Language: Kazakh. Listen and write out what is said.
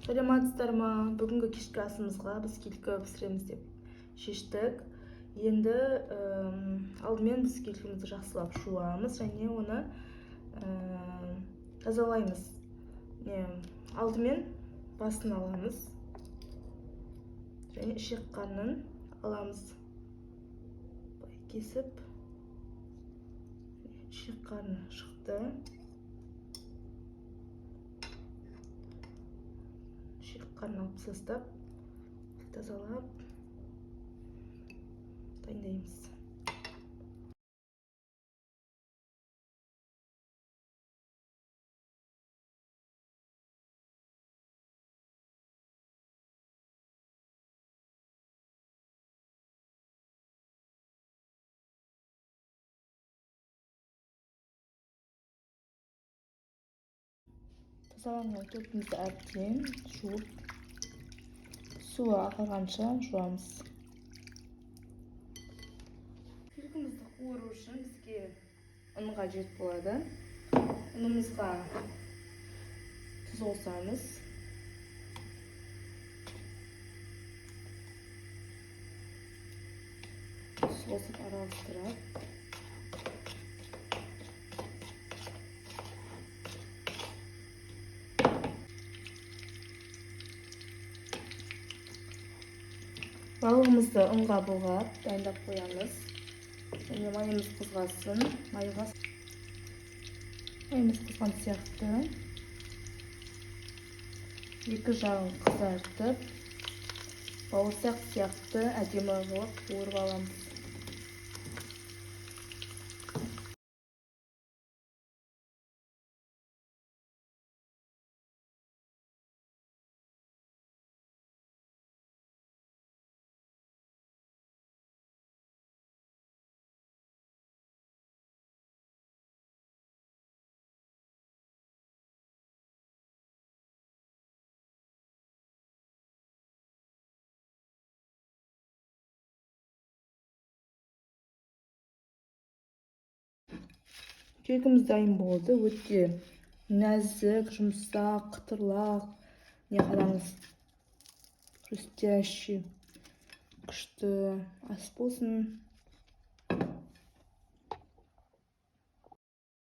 Саламатсыздар ма? Бүгінгі кешкі асымызға біз килькі пісіреміз деп шештік. Енді алдымен біз килькімізді жақсылап жуамыз және оны тазалаймыз. Алдымен басын аламыз және ішек қарнын аламыз. Кесіп, ішек қарны шықты. Қарны алып тастап, тазалап дайындаймыз. Тазаланған килькімізді әбден жуып, суы ағарғанша жуамыз. Килькімізді қуыру үшін бізге ұн қажет болады. Ұнымызға тұз қосамыз. Тұз қосып араластырып, балығымызды ұнға бұлғап дайындап қоямыз. Және майымыз қызғасын. Майымыз қызған сияқты. Екі жағын қызартып, бауырсақ сияқты әдемі қылып қуырып аламыз. Килькіміз дайын болды. Өте нәзік, жұмсақ, қытырлақ, не қараңыз, хрустящий, күшті ас болсын.